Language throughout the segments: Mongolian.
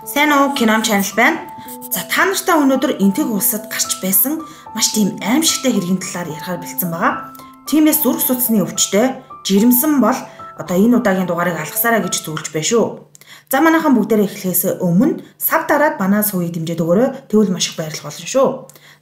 Сайн уу, Кином channel байна. За та нартай өнөөдөр энтэг улсад гарч байсан маш тийм аимшигтай хэргийн талаар ярихаар бэлдсэн байгаа. Тиймээс зүрх судасны өвчтөй жирэмсэн бол одоо энэ удаагийн дугаарыг алгасараа гэж зөвлөж байна шүү. За манайхан бүгдээрээ эхлэхээс өмнө сав дараад банаа суугийг дэмжиж өгөөрэй. Тэгвэл маш их баярлах болно шүү.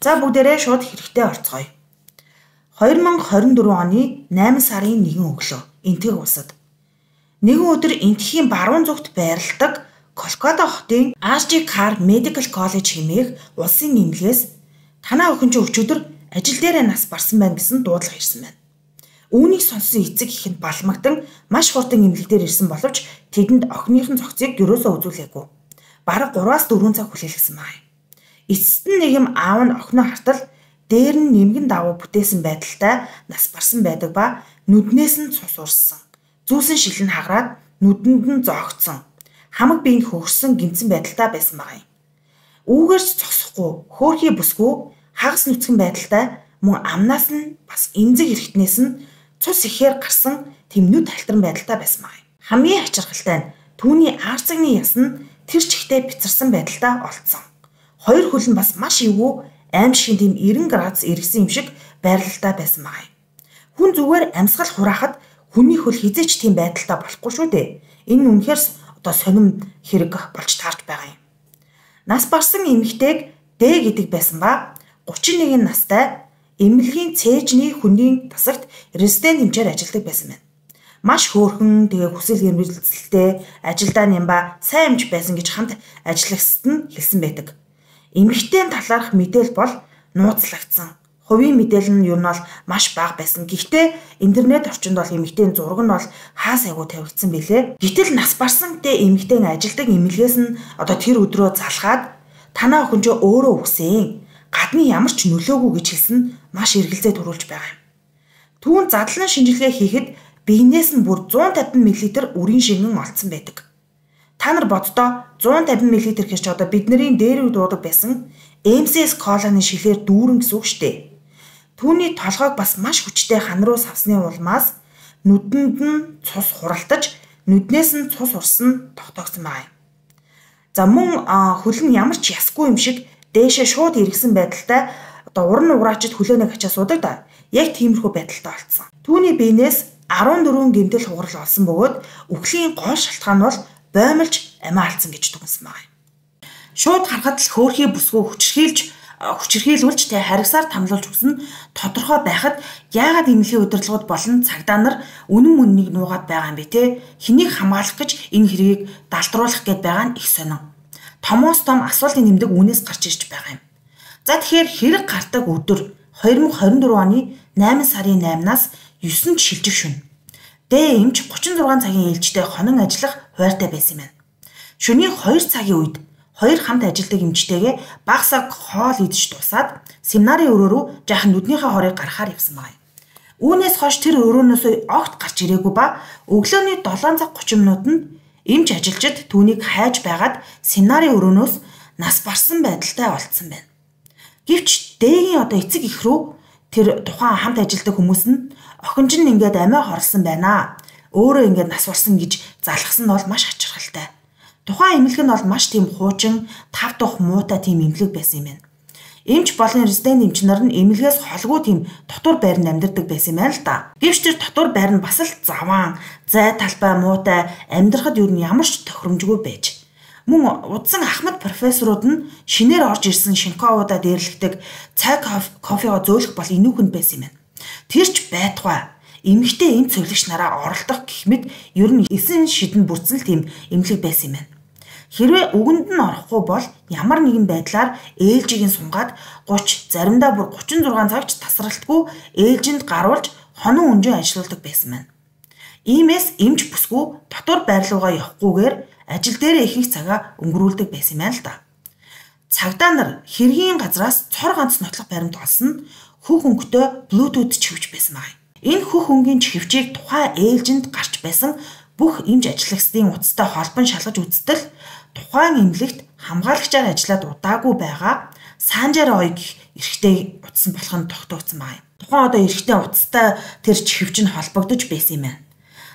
За бүгдээрээ шууд хэрэгтэй орцгоё. 2024 оны 8 сарын 1 өглөө энтэг улсад нэгэн өдөр энтхийн баруун зүгт байрладаг Колката хотын RG Carr Medical College хэмээх улсын эмнэлгээс танаа охин чинь өчигдөр ажил дээрээ нас барсан байна гэсэн дуудлага ирсэн байна. Үүнийг сонссон эцэг ихэнд балмагдан маш хурдан эмнэлэг дээр ирсэн боловч тэдэнд охиныхон цогцыг юусоо үзүүлээгүй. Бараг 3-4 цаг хүлээлгэсэн байна. Эцэст нь нэгэн аав нь охиноо хартал дээр нь нэмгэн давуу бүтээсэн байдалтай нас барсан байдаг ба нүднээс нь цус урссан. Зүүсэн шил нь хагараад нүдэнд нь зоогдсон. Хамаг биенд хөрсөн гинцэн байдалтай байсан байгаа юм. Үүгээрч зогсохгүй, хөөрхий бүсгүй, хагас нүцгэн байдалтай мөн амнаас нь бас эмзэг эргэтнээс нь цус ихээр гарсан тэмнүүд талтарн байдалтай байсан байгаа юм. Хамгийн хачирхалтай нь түүний арцагны яс нь тэр чихтэй бицарсан байдалтай олдсон. Хоёр хөл нь бас маш эвгүй аимшигын тийм 90 градус эргэсэн юм шиг байрлалтай байсан байгаа юм. Хүн зүгээр амьсгал хураахад хүний хөл хизээч тийм байдалтай болохгүй шүү дээ. Энэ нь үнэхээр одоо сонирм хэрэг болж таарч байгаа юм. Нас барсан эмэгтэйг Д гэдэг байсан ба 31 настай эмнэлгийн цээжний хүнийн тасагт резидент эмчээр ажилладаг байсан байна. Маш хөөрхөн тэгээ хүсэл эрмэлзэлтэй ажилдаа нямба сайн эмч байсан гэж хамт ажиллагчид нь хэлсэн байдаг. Эмэгтэйн талаарх мэдээлэл бол нууцлагдсан. Хувийн мэдээлэл нь юу нь бол маш бага байсан. Гэхдээ интернет орчинд бол эмэгтэйн зураг нь бол хаа сайгүй тавигдсан билээ. Гэтэл нас барсан дэ эмэгтэйн ажилдаг эмнэлгээс нь одоо тэр өдрөө залхаад танаа охин ч өөрөө өгсөн. Гадны ямар ч нөлөөгүй гэж хэлсэн маш эргэлзээ төрүүлж байгаа юм. Түүн задлан шинжилгээ хийхэд биенээс нь бүр 150 мл үрийн шингэн олдсон байдаг. Та нар боддоо 150 мл гэж одоо бидний дээр үе дуудаг байсан MCS колоны шилээр дүүрэн гэсэн үг шүү дээ. Түүний толгойг бас маш хүчтэй хан руу савсны улмаас нүдэнд нь цус хуралтаж нүднээс нь цус урсан тогтоогдсон байна. За мөн хөл нь ямар ч ясгүй юм шиг дээшээ шууд эргэсэн байдалтай одоо уран уграачд хөлөөнөө хачаа суудаг да. Яг тиймэрхүү байдалтай болцсон. Түүний биенээс 14 гэмтэл хугарал олсон бөгөөд үхлийн гол шалтгаан нь бол боомлж амиа алдсан гэж дүгнсэн байна. Шууд харахад л хөөрхий бүсгүй хүчирхийлүүлж тэ харгасаар тамлуулж өгсөн тодорхой байхад яагаад эмнэлгийн удирдлагууд болон цагдаа нар үнэн мөннийг нуугаад байгаа юм бэ те? Хэнийг хамгаалах гэж энэ хэргийг далдруулах гээд байгаа нь их сонин. Томоос том асуултын нэмдэг үнээс гарч ирж байгаа юм. За тэгэхээр хэрэг гардаг өдөр 2024 оны 8 сарын 8-наас 9-нд шилжих шөнө. Дэ эмч 36 цагийн ээлжтэй хонон ажиллах хуйртай байсан юм байна. Шөнийн 2 цагийн үед хоёр хамт ажилладаг эмчтэйгээ багасаа хоол идэж тусаад семинарын өрөө рүү жаахан нүднийхээ хорыг гаргахаар явсан байна. Үүнээс хойш тэр өрөөнөөсөө огт гарч ирээгүй ба өглөөний 7 цаг 30 минутанд эмч ажилчид түүнийг хайж байгаад семинарын өрөөнөөс нас барсан байдалтай олдсон байна. Гэвч Дэгийн одоо эцэг эх рүү тэр тухайн хамт ажилладаг хүмүүс нь охинч нь ингээд амиа хорлсон байна. Өөрөө ингээд нас барсан гэж залхсан нь бол маш хачирхалтай. Тухайн эмнэлэг нь бол маш тийм хуучин, тав тух муутай тийм эмнэлэг байсан юм байна. Эмч болон резидент эмч нар нь эмнэлгээс холгүй тийм дотор байранд амьдардаг байсан юм байна л да. Гэвч тэр дотор байр нь бас л заваан, зай талбай муутай амьдрахад юу н ямар ч тохиромжгүй байж. Мөн удсан ахмад профессорууд нь шинээр орж ирсэн шинковуудаа дээрлэгдэг цай кофега зөөлөх бол инүүхэнд байсан юм байна. Тэр ч байтугай эмэгтэй эм цэвэрлэгч нараа оролдох гэх мэт ер нь 9 шидэн бүрдсэн л тийм эмнэлэг байсан юм байна. Хэрвээ үгэнд нь орохгүй бол ямар нэгэн байдлаар ээлжийг нь сунгаад 30 заримдаа бүр 36 цагч тасралтгүй ээлжинд гаруулж хонон өнжөө ажилладаг байсан байна. Иймээс эмч бүсгүй дотор байрлуугаа явахгүйгээр ажил дээрээ ихэнх цагаа өнгөрүүлдэг байсан юм байна л да. Цагдаа нар хэргийн газраас цор ганц нотлох баримт олсон хөх өнгөтэй Bluetooth чивч байсан байна. Энэ хөх өнгийн чивчийг тухайн ээлжинд гарч байсан бүх эмч ажиллагчдын утастай холбон шалгаж үзтэл тухайн эмнэлэгт хамгаалагчаар ажиллаад удаагүй байгаа Санжаар ой гэх эрэгтэй утсан болох нь тогтоогдсон байна. Тухайн одоо эрэгтэй утастай тэр чивч нь холбогдож байсан юм байна.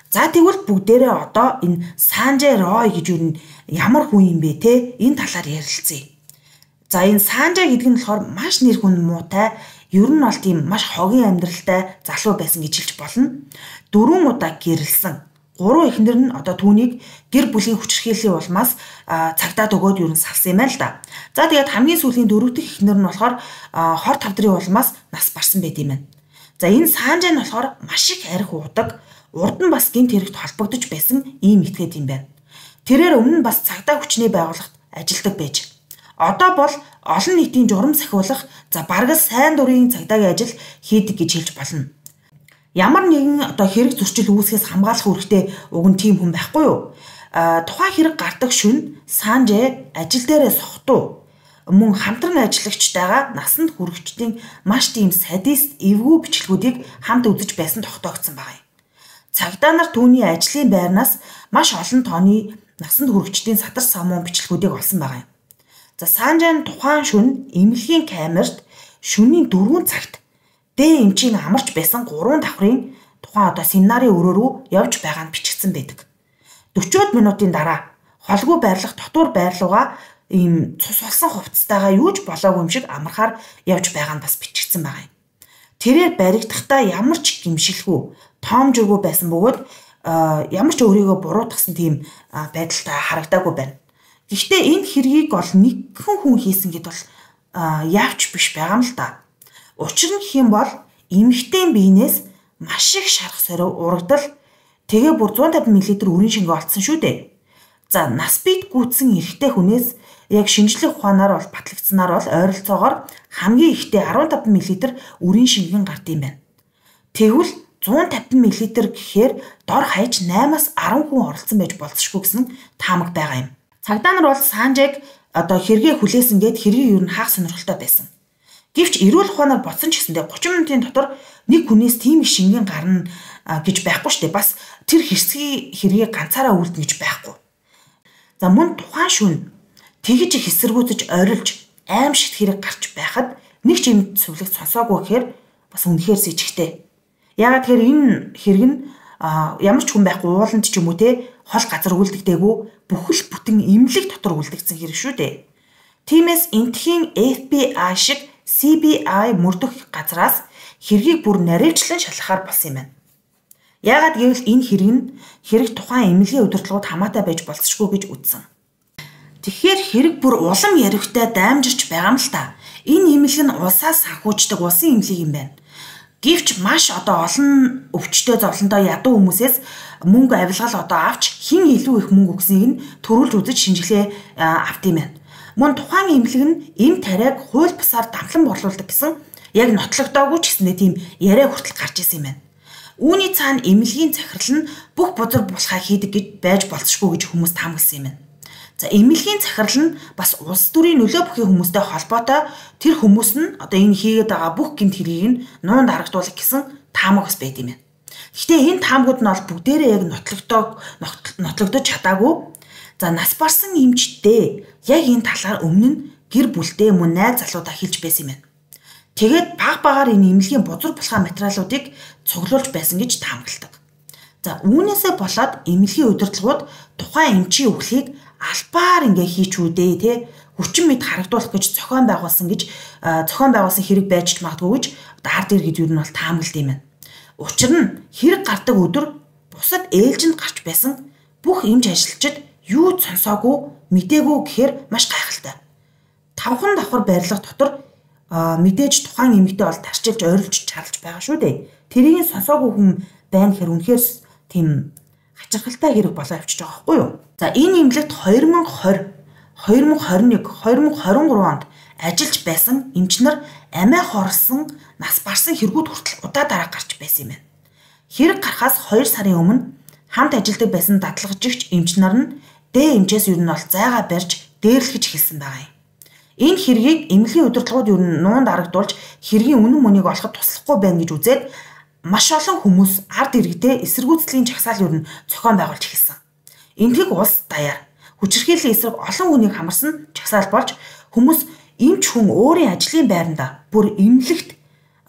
За тэгвэл бүгдээрээ одоо энэ Санжай Рой гэж юу ямар хүн юм бэ те? Энэ талаар ярилцъя. За энэ Санжай гэдэг нь болохоор маш нэр хүн муутай, ер нь бол тийм маш хогийн амьдралтай залуу байсан гэж хэлж болно. 4 удаа гэрэлсэн. 3 эхнэр нь одоо түүнийг гэр бүлийн хүчирхийллийн улмаас цагдаад өгөөд ер нь салсан юм байна л да. За тэгээд хамгийн сүүлийн 4 дахь эхнэр нь болохоор хор тавдрын улмаас нас барсан байт юм байна. За энэ Санжай нь болохоор маш их арх уудаг, урд нь бас гинт хэрэгт холбогдож байсан ийм этгээд юм байна. Тэрээр өмнө нь бас цагдаа хүчний байгууллагт ажилладаг байж. Одоо бол олон нийтийн журам сахиулах бараг сайн дурын цагдаагийн ажил хийдэг гэж хэлж болно. Ямар нэгэн одоо хэрэг зөрчил үүсгэхээс хамгаалах үүрэгтэй уг нь тийм хүн байхгүй юу? Тухайн хэрэг гардаг шөнө Санжай ажил дээрээ сохтуу мөн хамтран ажиллагчтайгаа насанд хүрэгчдийн маш тийм садист эвгүй бичлэгүүдийг хамт үзэж байсан тогтоогдсон байна. Цагдаа нар түүний ажлын байрнаас маш олон тооны насанд хүрэгчдийн садар самуун бичлэгүүдийг олсон байна. За Санжай тухайн шөнө эмнэлгийн камерт шөнийн 4 цагт дэ эмчийн амарч байсан 3 давхрын тухайн одоо семинарын өрөө рүү явж байгаа нь бичигдсэн байдаг. 40 минутын дараа холгүй байрлах дотор байрлууга ийм цус болсон хувцастайгаа юу ч болоогүй юм шиг амархаар явж байгаа нь бас бичигдсэн байна. Тэрээр баригдахдаа ямар ч гимшилгүй, тоомжгүй байсан бөгөөд ямар ч өөрийгөө буруутгасан тийм байдалтай харагдаагүй байна. Гэхдээ энэ хэргийг бол нэгэн хүн хийсэн гэд бол яавч биш байгаа юм л да. Учир нь гэх юм бол эмэгтэй биенээс маш их шарх сорив урагдал тэгээ бүр 150 мл үрийн шингээ олцсон шүү дээ. За нас бит гүйтсэн эрэгтэй хүнээс яг шинжлэх ухаанаар бол батлагдсанаар бол ойролцоогоор хамгийн ихтэй 15 мл үрийн шингэн гард юм байна. Тэгвэл 150 мл гэхээр дор хаяж 8-аас 10 хүн оролцсон байж болцсохгүй гэсэн таамаг байгаа юм. Цагдаа нар бол Санжайг одоо хэрэгээ хүлээсэн гэд хэргийг юу н хаах сонирхолтой байсан. Гэвч эрүүл ухаанаар бодсон ч гэсэндээ 30 минутын дотор нэг хүнээс тийм их шингэн гарна гэж байхгүй шүү дээ. Бас тэр хэсгийн хэргийг ганцаараа үлдэн гэж байхгүй. За мөн тухайн шөнө тэгж их эсэргүүцэж ойрлж аимшигт хэрэг гарч байхад нэг ч юм сүлэг сонсоогүй гэхээр бас үнэхээр сэжигтэй. Яагаад тэгэхээр энэ хэрэг нь ямар ч хүн байхгүй ууланд ч юм уу те хол газар үлдэгдээгүй бүхэл бүтэн эмнэлэг дотор үлдэгдсэн хэрэг шүү дээ. Тиймээс энтхийн FBI шиг CBI мөрдөх газраас хэргийг бүр наривчлан шалгахаар болсон юм байна. Яагаад гэвэл энэ хэрэг тухайн эмнэлгийн удирдлагууд хамаатай байж болцсохгүй гэж үзсэн. Тэгэхээр хэрэг бүр улам яривхтай даймжирч байгаа юм л та. Энэ эмнэлэг нь улсаас санхүүждэг улсын эмнэлэг юм байна. Гэвч маш одоо олон өвчтөе зовлонтой ядуу хүмүүсээс мөнгө авилгал одоо авч хин илүү их мөнгө өгснийг нь төрүүлж үзэж шинжилгээ авт юм байна. Мөн тухайн эмнэлэг нь эм тариаг хууль бусаар дамлан борлуулдаг гэсэн яг нотлогдоогүй ч гэсэндээ тийм яриа хүртэл гарч ирсэн юм байна. Үүний цаана эмнэлгийн захирал нь бүх бузар булхаа хийдэг гэж байж болцсохгүй гэж хүмүүс таамагласан юм байна. За эмнэлгийн захирал нь бас улс төрийн нөлөө бүхий хүмүүстэй холбоотой тэр хүмүүс нь одоо энэ хийгээд байгаа бүх гэмт хэргийг нь нуунд харагдуулах гэсэн таамаг бас байд юм байна. Гэхдээ энэ таамагуд нь бол бүгдээрээ яг нотлогдож чадаагүй. За нас барсан эмчтэй яг энэ талаар өмнө нь гэр бүлтэй мөн найз залуудаа хэлж байсан юм байна. Тэгээд баг багаар энэ эмнэлгийн бузар булхаа материалуудыг цуглуулж байсан гэж таамагладаг. За үүнээсээ болоод эмнэлгийн удирдлагууд тухайн эмчийн үхлийг албаар ингээ хийчүүдээ те хүчин мэд харагдуулах гэж зохион байгуулсан хэрэг байж магадгүй гэж ард иргэд юу нь бол таамаглад юм байна. Учир нь хэрэг гардаг өдөр бусад ээлжинд гарч байсан бүх эмч ажилчид юу сонсоогүй мэдээгүй гэхээр маш гайхалтай. 5 давхар байрлах дотор мэдээж тухайн эмэгтэй бол тарчилж ойрлж чарлж байгаа шүү дээ. Тэрийг сонсоогүй хүн байна гэхээр үнэхээр тийм хачирхалтай хэрэг болоо явчихж байгаа байхгүй юу? За энэ эмнэлэгт 2020, 2021, 2023 онд ажиллаж байсан эмч нар амиа хорлсон, нас барсан хэрэгүүд хүртэл удаа дараа гарч байсан юм байна. Хэрэг гарахаас 2 сарын өмнө хамт ажилладаг байсан дадлагжигч эмч нар нь дэ эмчээс юу нь бол зайгаа барьж дээрлэхэж хэлсэн байгаа юм. Энэ хэргийг эмнэлгийн удирдлагууд юу нь нуунд харагдуулж хэргийн үнэн мөнийг олоход туслахгүй байна гэж үзээд маш олон хүмүүс ард иргэдээ эсэргүүцлийн жагсаал юу нь зохион байгуулж эхэлсэн. Энтэг улс даяар хүчирхийллийн эсрэг олон хүнийг хамарсан жагсаал болж хүмүүс эмч хүн өөрийн ажлын байранда бүр эмнэлэгт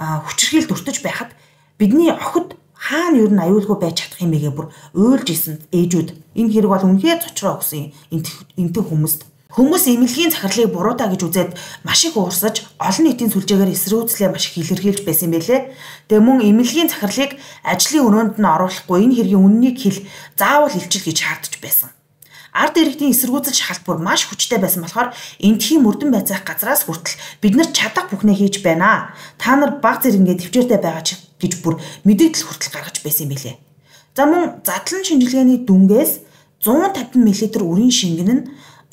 хүчирхийл дүртэж байхад бидний охид хаана юу н аюулгүй байж чадах юм бэ бүр уйлж исэн ээжүүд. Энэ хэрэг бол үнэхээр цочроо өгсөн энтэг хүмүүст. Хүмүүс эмнэлгийн захирлыг буруудаа гэж үзээд маш их уурсаж олон нийтийн сүлжээгээр эсрүүцлээ маш их илэрхийлж байсан юм байлээ. Тэгээ мөн эмнэлгийн захирлыг ажлын өрөөнд нь оруулахгүй энэ хэргийн үннийг заавал илчил гэж шаардж байсан. Ард иргэдийн эсэргүүцэл шалбар маш хүчтэй байсан болохоор энтхийн мөрдөн байцаах газраас хүртэл бид нар чадах бүхнээ хийж байна. Та нар баг зэрэгээ төвчээртэй байгаа ч гэж бүр мэдээлэл хүртэл гаргаж байсан юм билээ. За мөн задлан шинжилгээний дүнгээс 150 мл үрийн шингэн нь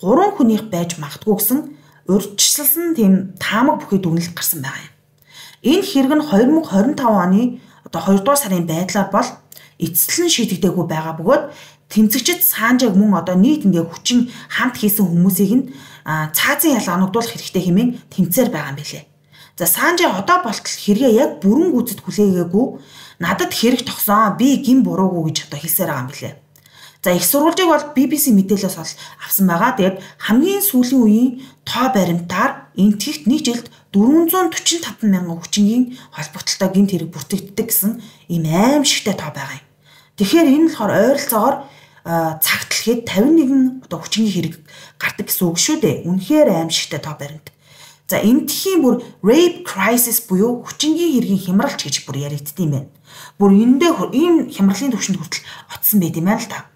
3 хүнийх байж магадгүй гэсэн урьдчилсан тийм таамаг бүхий дүгнэлт гарсан байгаа юм. Энэ хэрэг нь 2025 оны 2 дугаар сарын байдлаар бол эцэслэн шийдэгдээгүй байгаа бөгөөд тэмцэгчид Санжааг мөн нийт ингээ хүчин хамт хийсэн хүмүүсийг нь цаазын ялгаануудуулах хэрэгтэй хэмээн тэмцээр байгаа юм билээ. За Санжаа болтол хэрэгээ яг бүрэн гүйцэд хүлээгээгүй надад хэрэг тогсон би гин буруугүй гэж хэлсээр байгаа юм билээ. За их сурвалжийг бол BBC мэдээлэлээс авсан байгаа. Тэгээд хамгийн сүүлийн үеийн тоо баримтаар энтхэгт нэг жилд 445 мянган хүчингийн холбогдлолтой гинт хэрэг бүртгэгддэг гэсэн ийм аимшигтай тоо байгаа юм. Тэгэхээр энэ болохоор ойролцоогоор цагт л хэд 51 хүчингийн хэрэг гардаг гэсэн үг шүү дээ. Үнэхээр аимшигтай тоо баримт. За энтхийн бүр rape crisis буюу хүчингийн хэргийн хямралч гэж бүр яригддаг юм байна. Бүр ийм хямралын түвшинд хүртэл очсон байт юм байна л та.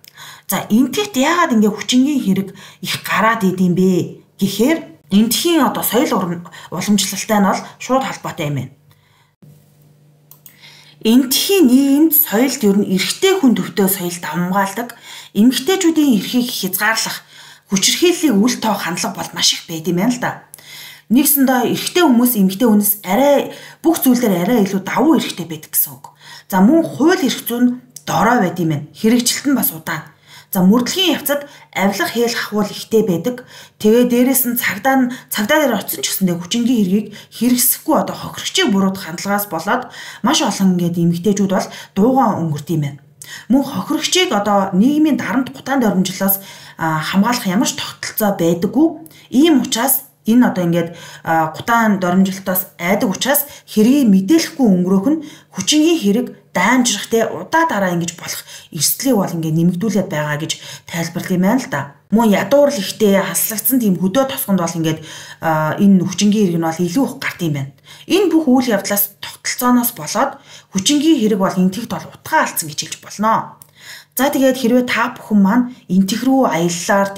За энтхэгт яагаад ингээ хүчингийн хэрэг их гараад идэм бэ гэхээр энтхийн соёл уламжлалтай нь бол шууд холбоотой юм байна. Энтхийн нийгэмд соёлд ер нь эрэгтэй хүн төвтэй соёл давмгаалдаг, эмэгтэйчүүдийн эрхийг хязгаарлах, хүчирхийллийг үл тоох хандлага бол маш их байд юм байна л да. Нэгсэндээ эрэгтэй хүмүүс эмэгтэй хүнээс арай бүх зүйлээр арай илүү давуу эрхтэй байдаг гэсэн үг. За мөн хууль эрх зүйн дорой байд юм байна. Хэрэгжилт нь бас удаан. За мөрдлөгийн явцад авилах хээл хахуул ихтэй байдаг. Тэгээ дээрээс нь цагдаа дээр очсон ч гэсэндээ хүчингийн хэргийг хэрэгсэхгүй хохирогчийг буруутгах хандлагаас болоод маш олон эмэгтэйчүүд бол дуугаан өнгөрд юм байна. Мөн хохирогчийг нийгмийн дарамт гутаанд оромжлолоос хамгаалах ямар ч тогтолцоо байдаггүй. Ийм учраас энэ гутаан доромжилтоос айдаг учраас хэргийг мэдээлэхгүй өнгөрөөх нь хүчингийн хэрэг даамжрахтай удаа дараа ингэж болох эрсдлийг бол нэмэгдүүлээд байгаа гэж тайлбарлах юм байна л да. Мөн ядуур л ихтэй хаслагдсан тийм хөдөө тосгонд бол энэ хүчингийн хэрэг нь бол илүү их гард юм байна. Энэ бүх үйл явдлаас тогтолцооноос болоод хүчингийн хэрэг бол энтхэгт бол утгаа алдсан гэж хэлж болно. За тэгээд хэрвээ та бүхэн маань энтэх рүү аяллаар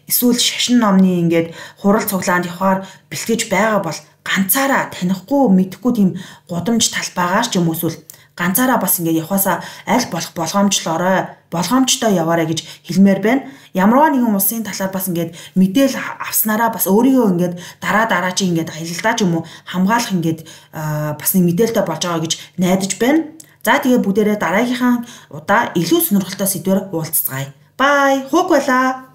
эсвэл шашин номны хурал цуглаанд явахаар бэлтгэж байгаа бол ганцаараа танихгүй мэдэхгүй тийм гудамж талбайгаар ч юм уу эсвэл ганцаараа бас явахаасаа аль болох болгоомжтой яваарай гэж хэлмээр байна. Ямарваа нэгэн улсын талаар бас мэдээл авснараа бас өөрийгөө дараа чи аялалдаа ч юм уу хамгаалах бас нэг мэдээлэлтэй болж байгаа гэж найдаж байна. За тэгээ бүгдээрээ дараагийнхаа удаа илүү сонирхолтой сэдвээр уулзцгаая. Бай. Хуг байлаа.